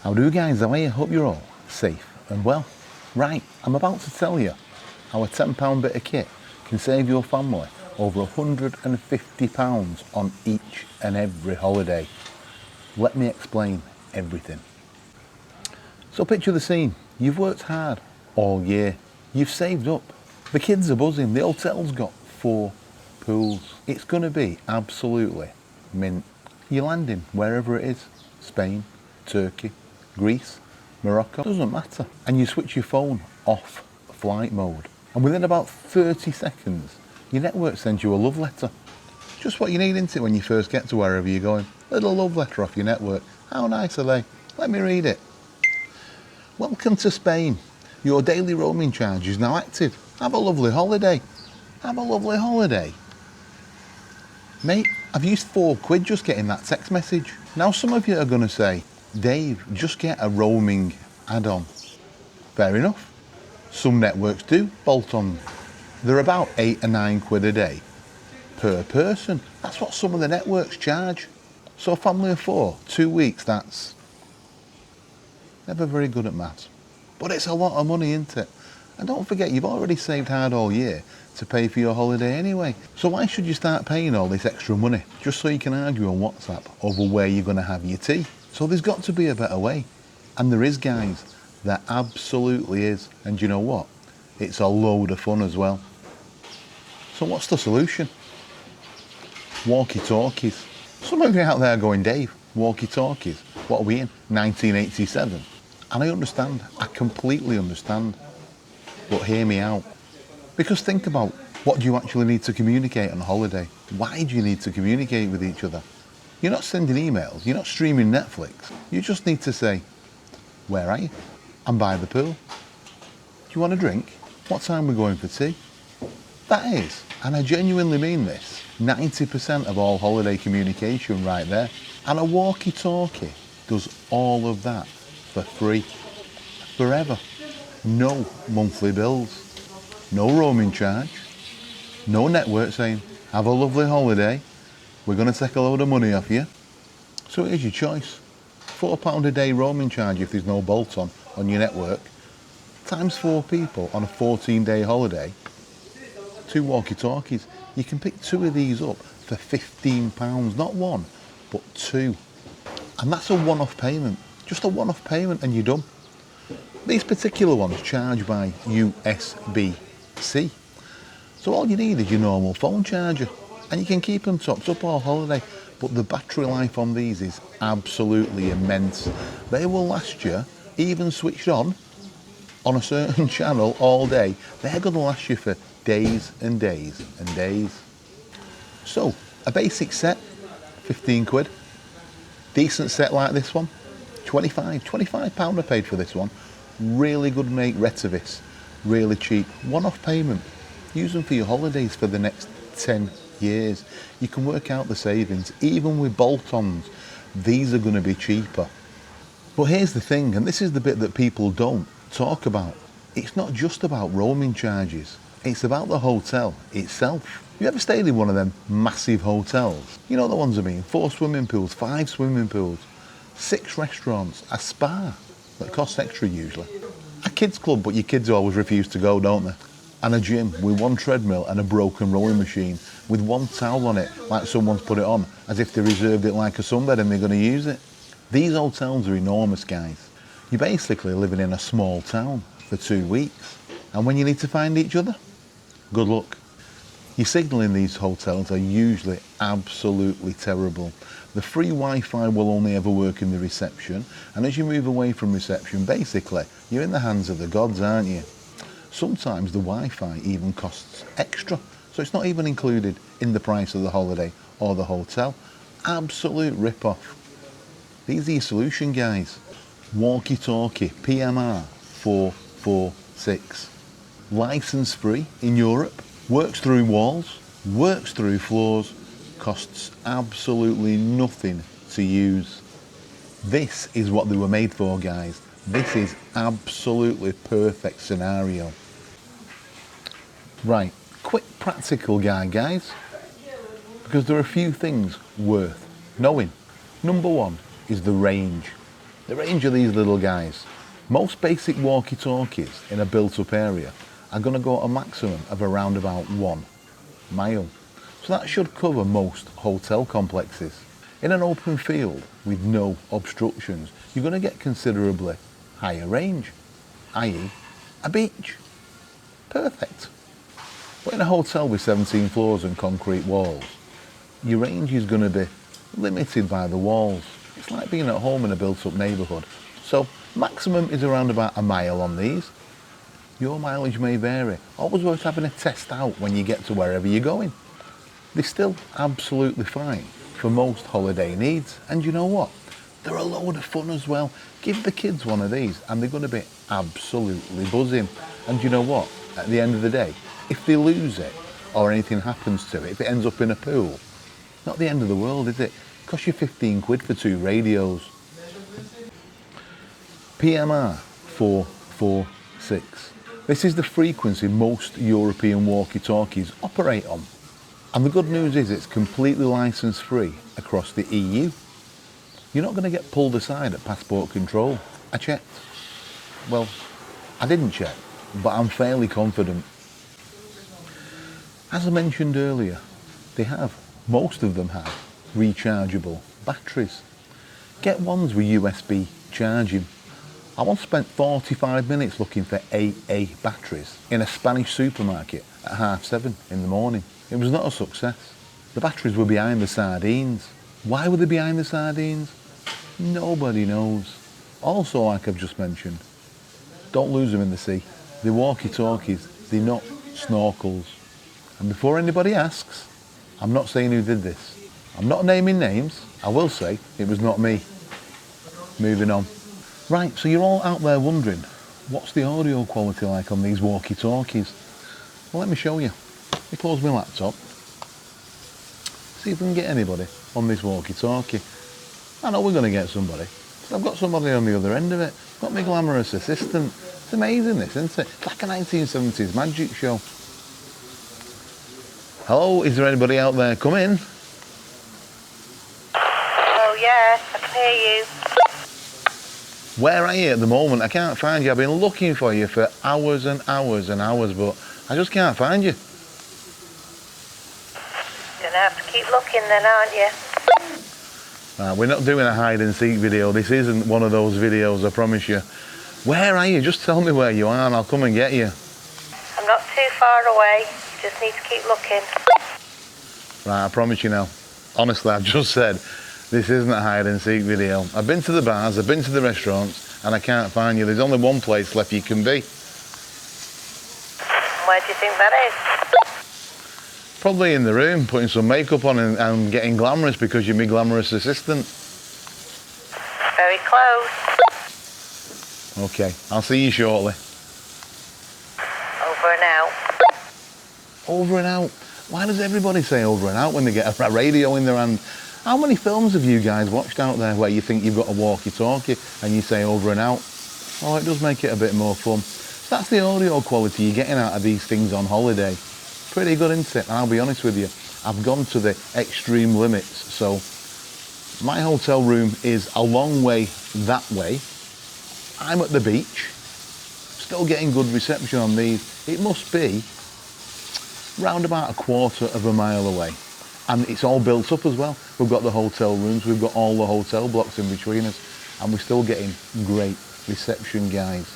How do you guys? How are you? Hope you're all safe and well. Right, I'm about to tell you how a £10 bit of kit can save your family over £150 on each and every holiday. Let me explain everything. So picture the scene. You've worked hard all year. You've saved up. The kids are buzzing. The hotel's got 4 pools. It's going to be absolutely mint. You're landing wherever it is. Spain, Turkey, Greece, Morocco, doesn't matter. And you switch your phone off flight mode. And within about 30 seconds, your network sends you a love letter. Just what you need, isn't it, when you first get to wherever you're going? A little love letter off your network. How nice are they? Let me read it. Welcome to Spain. Your daily roaming charge is now active. Have a lovely holiday. Have a lovely holiday. Mate, I've used £4 just getting that text message. Now some of you are going to say, Dave, just get a roaming add-on. Fair enough. Some networks do bolt on. They're about £8 or £9 a day per person. That's what some of the networks charge. So a family of 4, 2 weeks, that's never very good at maths. But it's a lot of money, isn't it? And don't forget, you've already saved hard all year to pay for your holiday anyway. So why should you start paying all this extra money just so you can argue on WhatsApp over where you're going to have your tea? So there's got to be a better way. And there is, guys. There absolutely is. And you know what? It's a load of fun as well. So what's the solution? Walkie Talkies. Some of you out there going, Dave, walkie talkies, what are we in? 1987? And I understand. I completely understand. But hear me out. Because think about, what do you actually need to communicate on holiday? Why do you need to communicate with each other? You're not sending emails, you're not streaming Netflix. You just need to say, where are you? I'm by the pool. Do you want a drink? What time are we going for tea? That is, and I genuinely mean this, 90% of all holiday communication right there. And a walkie-talkie does all of that for free, forever. No monthly bills, no roaming charge, no network saying, have a lovely holiday, we're going to take a load of money off you. So here's your choice. £4 a day roaming charge if there's no bolt on your network, times 4 people on a 14-day holiday, 2 walkie-talkies. You can pick 2 of these up for £15, not 1, but 2. And that's a one-off payment, just a one-off payment and you're done. These particular ones charge by USB-C. So all you need is your normal phone charger and you can keep them topped up all holiday. But the battery life on these is absolutely immense. They will last you, even switched on a certain channel all day, they're going to last you for days and days and days. So a basic set, £15. Decent set like this one, £25 I paid for this one. Really good make Retivis, really cheap, one-off payment. Use them for your holidays for the next 10 years. You can work out the savings. Even with bolt-ons, these are going to be cheaper. But here's the thing, and this is the bit that people don't talk about. It's not just about roaming charges. It's about the hotel itself. You ever stayed in one of them massive hotels? You know the ones I mean, 4 swimming pools, 5 swimming pools, 6 restaurants, a spa that costs extra usually. A kids club, but your kids always refuse to go, don't they? And a gym with 1 treadmill and a broken rowing machine with 1 towel on it, like someone's put it on, as if they reserved it like a sunbed and they're going to use it. These hotels are enormous, guys. You're basically living in a small town for 2 weeks. And when you need to find each other, good luck. Your signal in these hotels are usually absolutely terrible. The free Wi-Fi will only ever work in the reception, and as you move away from reception, basically, you're in the hands of the gods, aren't you? Sometimes the Wi-Fi even costs extra, so it's not even included in the price of the holiday or the hotel. Absolute rip-off. These are your solution, guys. Walkie Talkie PMR446. License free in Europe, works through walls, works through floors, costs absolutely nothing to use. This is what they were made for, guys. This is absolutely perfect scenario. Right, quick practical guide, guys, because there are a few things worth knowing. Number 1 is the range. The range of these little guys. Most basic walkie-talkies in a built-up area are going to go at a maximum of around about 1 mile. So that should cover most hotel complexes. In an open field with no obstructions, you're going to get considerably higher range, i.e. a beach. Perfect. But in a hotel with 17 floors and concrete walls, your range is going to be limited by the walls. It's like being at home in a built-up neighbourhood. So maximum is around about 1 mile on these. Your mileage may vary. Always worth having a test out when you get to wherever you're going. They're still absolutely fine for most holiday needs. And you know what? They're a load of fun as well. Give the kids one of these and they're going to be absolutely buzzing. And you know what? At the end of the day, if they lose it or anything happens to it, if it ends up in a pool, not the end of the world, is it? Cost you 15 quid for 2 radios. PMR446. This is the frequency most European walkie-talkies operate on. And the good news is it's completely license free across the EU. You're not going to get pulled aside at passport control. I checked. Well, I didn't check, but I'm fairly confident. As I mentioned earlier, most of them have rechargeable batteries. Get ones with USB charging. I once spent 45 minutes looking for AA batteries in a Spanish supermarket at 7:30 in the morning. It was not a success. The batteries were behind the sardines. Why were they behind the sardines? Nobody knows. Also, like I've just mentioned, don't lose them in the sea. They're walkie-talkies, they're not snorkels. And before anybody asks, I'm not saying who did this. I'm not naming names. I will say it was not me. Moving on. Right, so you're all out there wondering, what's the audio quality like on these walkie-talkies? Well, let me show you. Let me close my laptop. See if we can get anybody on this walkie-talkie. I know we're going to get somebody. I've got somebody on the other end of it. I've got my glamorous assistant. It's amazing this, isn't it? It's like a 1970s magic show. Hello, is there anybody out there? Come in. Oh yes, I can hear you. Where are you at the moment? I can't find you. I've been looking for you for hours and hours and hours, but I just can't find you. You're gonna have to keep looking then, aren't you? We're not doing a hide and seek video. This isn't one of those videos, I promise you. Where are you? Just tell me where you are and I'll come and get you. I'm not too far away. You just need to keep looking. Right, I promise you now. Honestly, I've just said, this isn't a hide and seek video. I've been to the bars, I've been to the restaurants, and I can't find you. There's only one place left you can be. Where do you think that is? Probably in the room, putting some makeup on and getting glamorous because you're my glamorous assistant. Very close. Okay, I'll see you shortly. Over and out. Over and out? Why does everybody say over and out when they get a radio in their hand? How many films have you guys watched out there where you think you've got a walkie-talkie and you say over and out? Oh, it does make it a bit more fun. That's the audio quality you're getting out of these things on holiday. Pretty good, isn't it? And I'll be honest with you, I've gone to the extreme limits. So my hotel room is a long way that way. I'm at the beach, still getting good reception on these. It must be round about 1/4 mile away. And it's all built up as well. We've got the hotel rooms, we've got all the hotel blocks in between us, and we're still getting great reception, guys.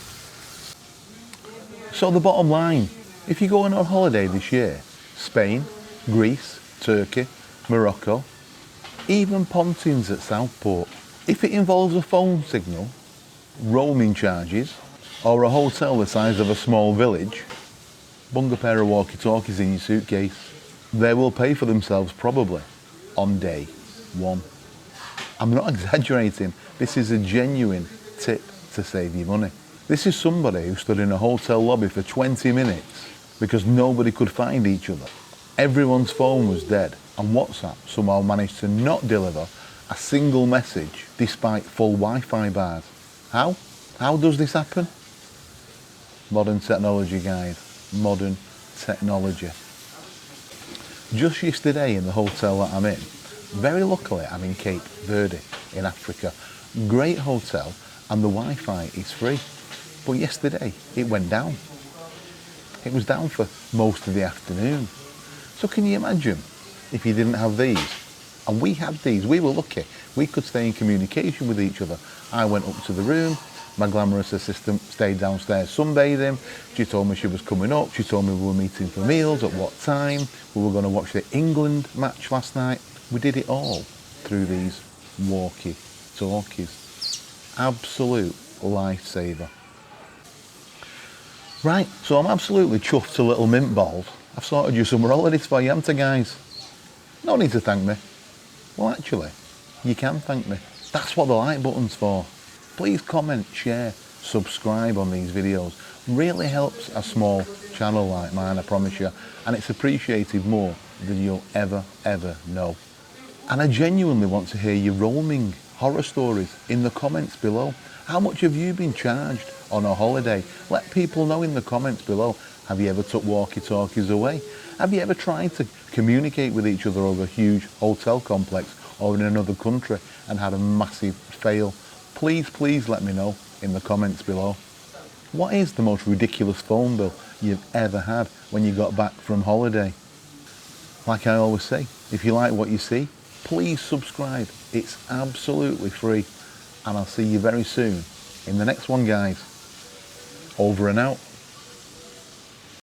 So the bottom line, if you go on a holiday this year, Spain, Greece, Turkey, Morocco, even Pontins at Southport, if it involves a phone signal, roaming charges, or a hotel the size of a small village, bung a pair of walkie-talkies in your suitcase. They will pay for themselves probably on day one. I'm not exaggerating. This is a genuine tip to save you money. This is somebody who stood in a hotel lobby for 20 minutes because nobody could find each other. Everyone's phone was dead and WhatsApp somehow managed to not deliver a single message despite full Wi-Fi bars. How? How does this happen? Modern technology, guys. Modern technology. Just yesterday in the hotel that I'm in, very luckily I'm in Cape Verde in Africa. Great hotel, and the Wi-Fi is free. But yesterday it went down. It was down for most of the afternoon. So can you imagine if you didn't have these? And we had these, we were lucky. We could stay in communication with each other. I went up to the room, my glamorous assistant stayed downstairs sunbathing. She told me she was coming up. She told me we were meeting for meals, at what time. We were going to watch the England match last night. We did it all through these walkie talkies. Absolute lifesaver. Right, so I'm absolutely chuffed to little mint balls. I've sorted you some holidays for you, haven't I, guys? No need to thank me. Well, actually, you can thank me. That's what the like button's for. Please comment, share, subscribe on these videos. Really helps a small channel like mine, I promise you. And it's appreciated more than you'll ever know. And I genuinely want to hear your roaming horror stories in the comments below. How much have you been charged on a holiday? Let people know in the comments below. Have you ever took walkie-talkies away? Have you ever tried to communicate with each other over a huge hotel complex or in another country and had a massive fail? Please let me know in the comments below. What is the most ridiculous phone bill you've ever had when you got back from holiday? Like I always say, if you like what you see, please subscribe. It's absolutely free. And I'll see you very soon in the next one, guys. Over and out.